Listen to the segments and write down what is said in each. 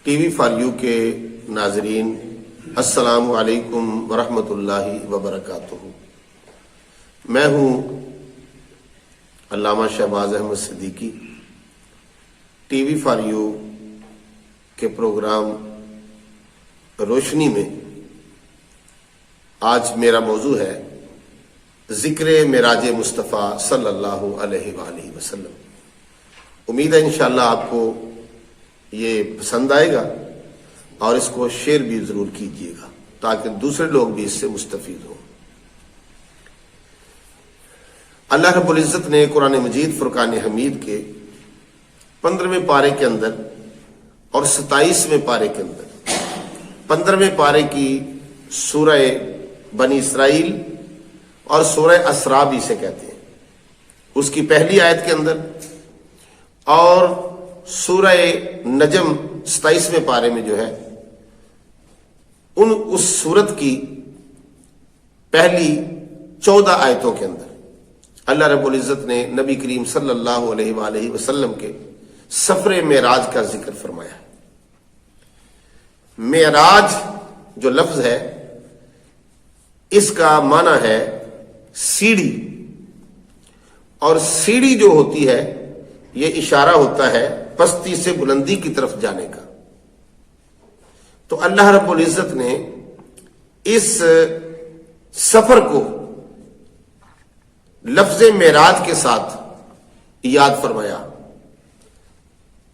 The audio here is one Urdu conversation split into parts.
ٹی وی فار یو کے ناظرین، السلام علیکم ورحمۃ اللہ وبرکاتہ۔ میں ہوں علامہ Shahbaz Ahmed Siddiqui. TV for you کے پروگرام روشنی میں آج میرا موضوع ہے ذکر معراج مصطفیٰ صلی اللہ علیہ وآلہ وسلم۔ امید ہے انشاءاللہ آپ کو یہ پسند آئے گا اور اس کو شیئر بھی ضرور کیجیے گا تاکہ دوسرے لوگ بھی اس سے مستفید ہوں۔ اللہ رب العزت نے قرآن مجید فرقان حمید کے 15ویں پارے کے اندر اور 27ویں پارے کے اندر 15ویں پارے کی سورہ بنی اسرائیل اور سورہ اسراء بھی اسے کہتے ہیں، اس کی پہلی آیت کے اندر، اور سورہ نجم 27ویں پارے میں جو ہے اس سورت کی پہلی 14 آیتوں کے اندر اللہ رب العزت نے نبی کریم صلی اللہ علیہ وآلہ وسلم کے سفر معراج کا ذکر فرمایا ہے۔ معراج جو لفظ ہے اس کا معنی ہے سیڑھی، اور سیڑھی جو ہوتی ہے یہ اشارہ ہوتا ہے پستی سے بلندی کی طرف جانے کا۔ تو اللہ رب العزت نے اس سفر کو لفظ معراج کے ساتھ یاد فرمایا،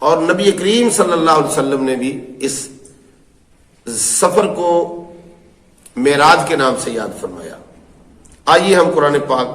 اور نبی کریم صلی اللہ علیہ وسلم نے بھی اس سفر کو معراج کے نام سے یاد فرمایا۔ آئیے ہم قرآن پاک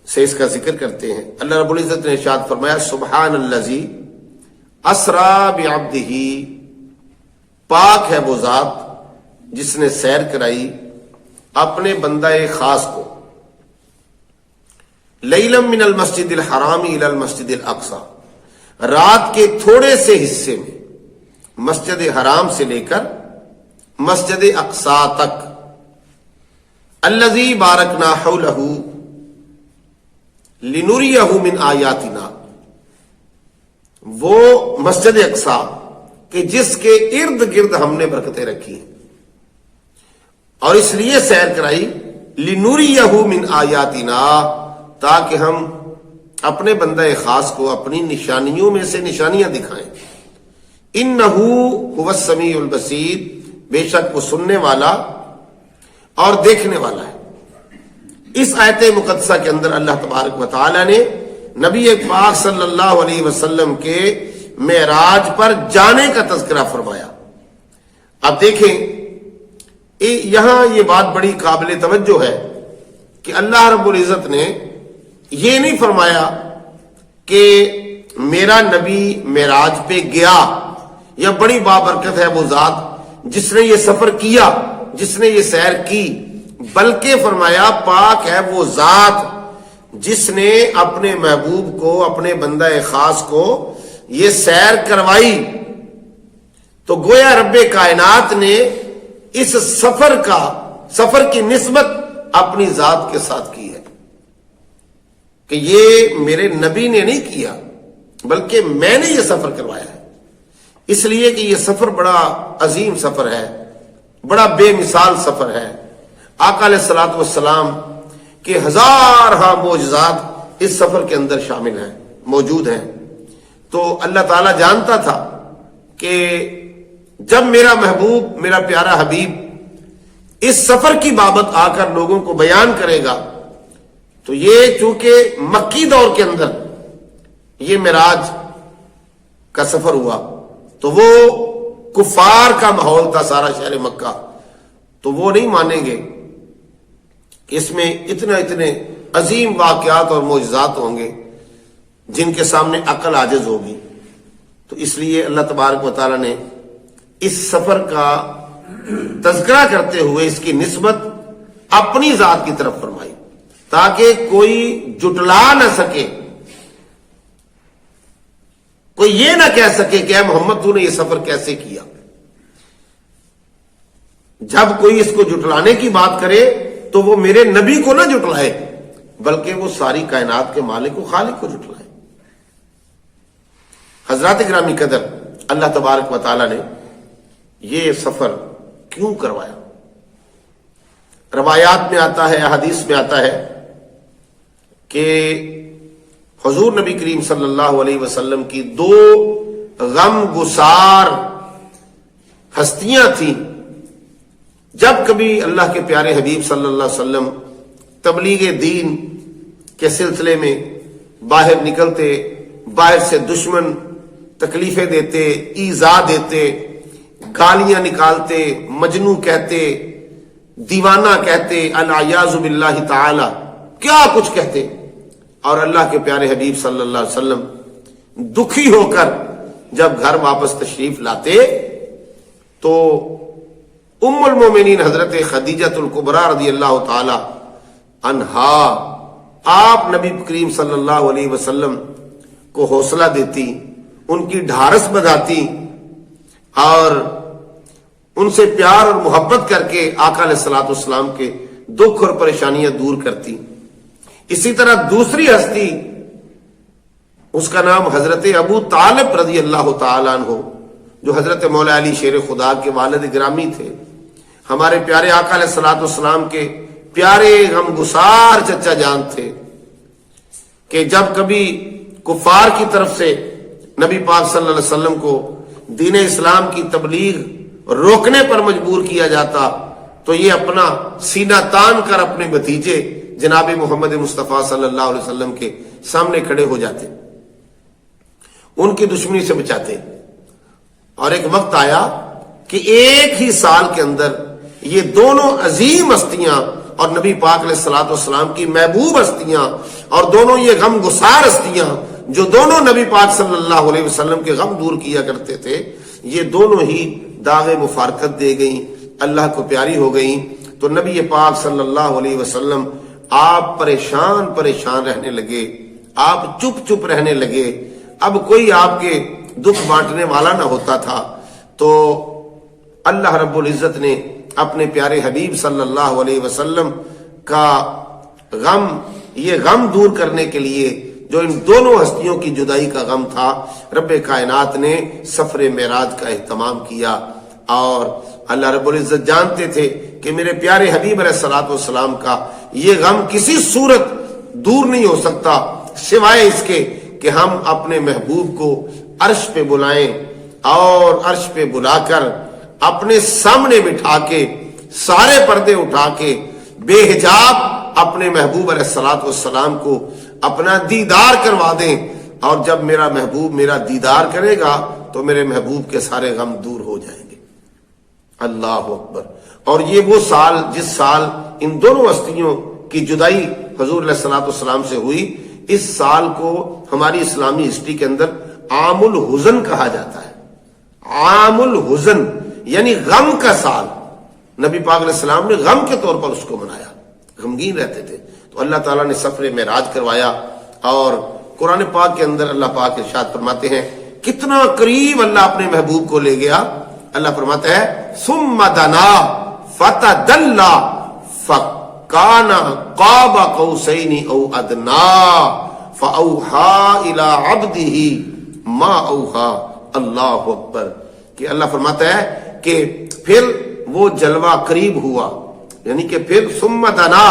سے اس کا ذکر کرتے ہیں۔ اللہ رب العزت نے ارشاد فرمایا، سبحان الذی اسریٰ بعبدہ، پاک ہے وہ ذات جس نے سیر کرائی اپنے بندہ خاص کو، لیلا من المسجد الحرام الی المسجد الاقصی، رات کے تھوڑے سے حصے میں مسجد حرام سے لے کر مسجد اقصی تک، الذی بارکنا حولہ لنریہ من آیاتنا، وہ مسجد اقصی کہ جس کے ارد گرد ہم نے برکتیں رکھی ہیں، اور اس لیے سیر کرائی لنریہ من آیاتنا، تاکہ ہم اپنے بندہ خاص کو اپنی نشانیوں میں سے نشانیاں دکھائیں۔ انہ هو السمیع البصیر، بے شک وہ سننے والا اور دیکھنے والا ہے۔ اس آیت مقدسہ کے اندر اللہ تبارک و تعالی نے نبی پاک صلی اللہ علیہ وسلم کے معراج پر جانے کا تذکرہ فرمایا۔ اب دیکھیں یہاں یہ بات بڑی قابل توجہ ہے کہ اللہ رب العزت نے یہ نہیں فرمایا کہ میرا نبی معراج پہ گیا، یا بڑی بابرکت ہے وہ ذات جس نے یہ سفر کیا، جس نے یہ سیر کی، بلکہ فرمایا پاک ہے وہ ذات جس نے اپنے محبوب کو، اپنے بندہ خاص کو یہ سیر کروائی۔ تو گویا رب کائنات نے اس سفر کی نسبت اپنی ذات کے ساتھ کی ہے کہ یہ میرے نبی نے نہیں کیا بلکہ میں نے یہ سفر کروایا ہے، اس لیے کہ یہ سفر بڑا عظیم سفر ہے، بڑا بے مثال سفر ہے۔ آقا علیہ الصلوۃ والسلام کے ہزارہا معجزات اس سفر کے اندر شامل ہیں، موجود ہیں۔ تو اللہ تعالیٰ جانتا تھا کہ جب میرا محبوب، میرا پیارا حبیب اس سفر کی بابت آ کر لوگوں کو بیان کرے گا، تو یہ چونکہ مکی دور کے اندر یہ معراج کا سفر ہوا، تو وہ کفار کا ماحول تھا سارا شہر مکہ، تو وہ نہیں مانیں گے کہ اس میں اتنے عظیم واقعات اور معجزات ہوں گے جن کے سامنے عقل عاجز ہوگی۔ تو اس لیے اللہ تبارک و تعالیٰ نے اس سفر کا تذکرہ کرتے ہوئے اس کی نسبت اپنی ذات کی طرف فرمائی، تاکہ کوئی جٹلا نہ سکے، کوئی یہ نہ کہہ سکے کہ اے محمد تو نے یہ سفر کیسے کیا۔ جب کوئی اس کو جٹلانے کی بات کرے تو وہ میرے نبی کو نہ جٹلائے بلکہ وہ ساری کائنات کے مالک و خالق کو جٹلائے۔ حضرات گرامی قدر، اللہ تبارک و تعالی نے یہ سفر کیوں کروایا؟ روایات میں آتا ہے، احادیث میں آتا ہے کہ حضور نبی کریم صلی اللہ علیہ وسلم کی دو غم گسار ہستیاں تھیں۔ جب کبھی اللہ کے پیارے حبیب صلی اللہ علیہ وسلم تبلیغ دین کے سلسلے میں باہر نکلتے، باہر سے دشمن تکلیفیں دیتے، ایذا دیتے، گالیاں نکالتے، مجنوں کہتے، دیوانہ کہتے، العیاذ باللہ تعالی کیا کچھ کہتے، اور اللہ کے پیارے حبیب صلی اللہ علیہ وسلم دکھی ہو کر جب گھر واپس تشریف لاتے تو ام المومنین حضرت خدیجہ الکبریٰ رضی اللہ تعالی عنہا آپ نبی کریم صلی اللہ علیہ وسلم کو حوصلہ دیتی، ان کی ڈھارس بڑھاتی اور ان سے پیار اور محبت کر کے آقا علیہ الصلوۃ والسلام کے دکھ اور پریشانیاں دور کرتی۔ اسی طرح دوسری ہستی، اس کا نام حضرت ابو طالب رضی اللہ تعالیٰ عنہ، جو حضرت مولا علی شیر خدا کے والد گرامی تھے، ہمارے پیارے آقا علیہ الصلوۃ والسلام کے پیارے غم گسار چچا جان تھے، کہ جب کبھی کفار کی طرف سے نبی پاک صلی اللہ علیہ وسلم کو دین اسلام کی تبلیغ روکنے پر مجبور کیا جاتا تو یہ اپنا سینہ تان کر اپنے بھتیجے جناب محمد مصطفیٰ صلی اللہ علیہ وسلم کے سامنے کھڑے ہو جاتے، ان کی دشمنی سے بچاتے۔ اور ایک وقت آیا کہ ایک ہی سال کے اندر یہ دونوں عظیم ہستیاں اور نبی پاک علیہ الصلوۃ والسلام کی محبوب ہستیاں اور دونوں یہ غم گسار ہستیاں جو دونوں نبی پاک صلی اللہ علیہ وسلم کے غم دور کیا کرتے تھے، یہ دونوں ہی داغ مفارقت دے گئیں، اللہ کو پیاری ہو گئیں۔ تو نبی پاک صلی اللہ علیہ وسلم آپ پریشان رہنے لگے، آپ چپ رہنے لگے، اب کوئی آپ کے دکھ بانٹنے والا نہ ہوتا تھا۔ تو اللہ رب العزت نے اپنے پیارے حبیب صلی اللہ علیہ وسلم کا غم، یہ غم دور کرنے کے لیے جو ان دونوں ہستیوں کی جدائی کا غم تھا، رب کائنات نے سفر معراج کا اہتمام کیا۔ اور اللہ رب العزت جانتے تھے کہ میرے پیارے حبیب علیہ الصلوۃ والسلام کا یہ غم کسی صورت دور نہیں ہو سکتا سوائے اس کے کہ ہم اپنے محبوب کو عرش پہ بلائیں، اور عرش پہ بلا کر اپنے سامنے بٹھا کے سارے پردے اٹھا کے بے حجاب اپنے محبوب علیہ الصلوۃ والسلام کو اپنا دیدار کروا دیں، اور جب میرا محبوب میرا دیدار کرے گا تو میرے محبوب کے سارے غم دور ہو جائیں گے۔ اللہ اکبر۔ اور یہ وہ سال جس سال ان دونوں ہستیوں کی جدائی حضور علیہ الصلوۃ والسلام سے ہوئی، اس سال کو ہماری اسلامی ہسٹری کے اندر عام الحزن کہا جاتا ہے۔ عام الحزن یعنی غم کا سال۔ نبی پاک علیہ السلام نے غم کے طور پر اس کو منایا، غمگین رہتے تھے۔ تو اللہ تعالیٰ نے سفر معراج کروایا، اور قرآن پاک کے اندر اللہ پاک ارشاد فرماتے ہیں کتنا قریب اللہ اپنے محبوب کو لے گیا۔ اللہ فرماتا ہے ثم دنا فتدلى فكان قاب قوسين او ادنى فاوحى الى عبده ما اوحى۔ اللہ اکبر۔ کہ اللہ فرماتا ہے کہ پھر وہ جلوہ قریب ہوا، یعنی کہ پھر ثم دنا،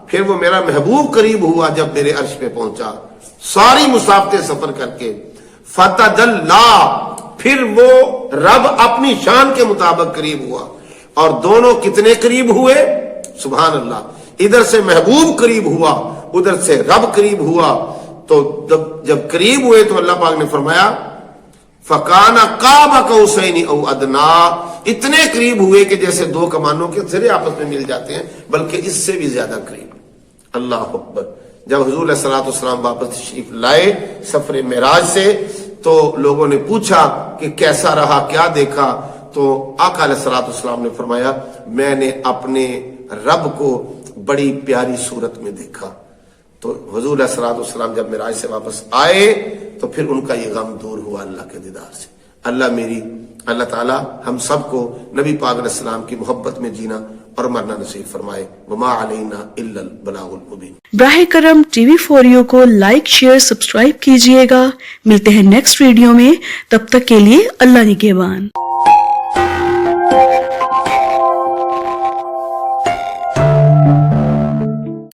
پھر وہ میرا محبوب قریب ہوا جب میرے عرش پہ پہنچا ساری مسافتیں سفر کر کے، فتدلى، پھر وہ رب اپنی شان کے مطابق قریب ہوا۔ اور دونوں کتنے قریب ہوئے؟ سبحان اللہ۔ ادھر سے محبوب قریب ہوا، ادھر سے رب قریب ہوا۔ تو جب قریب ہوئے تو اللہ پاک نے فرمایا فَكَانَ قَابَ قَوْسَيْنِ أَوْ أَدْنَىٰ، اتنے قریب ہوئے کہ جیسے دو کمانوں کے سرے آپس میں مل جاتے ہیں، بلکہ اس سے بھی زیادہ قریب۔ اللہ اکبر۔ جب حضور علیہ الصلوۃ والسلام واپس تشریف لائے سفر معراج سے، تو لوگوں نے پوچھا کہ کیسا رہا، کیا دیکھا؟ تو آقا علیہ الصلوۃ والسلام نے فرمایا میں نے اپنے رب کو بڑی پیاری صورت میں دیکھا۔ تو حضور علیہ الصلوۃ والسلام جب معراج سے واپس آئے تو پھر ان کا یہ غم دور ہوا اللہ کے دیدار سے۔ اللہ تعالیٰ ہم سب کو نبی پاک علیہ السلام کی محبت میں جینا اور مرنا نصیب فرمائے. وما علینا الا البلاغ المبین. براہ کرم TV فور یو کو لائک شیئر سبسکرائب کیجئے گا. ملتے ہیں نیکسٹ ویڈیو میں، تب تک کے لیے اللہ نگہبان.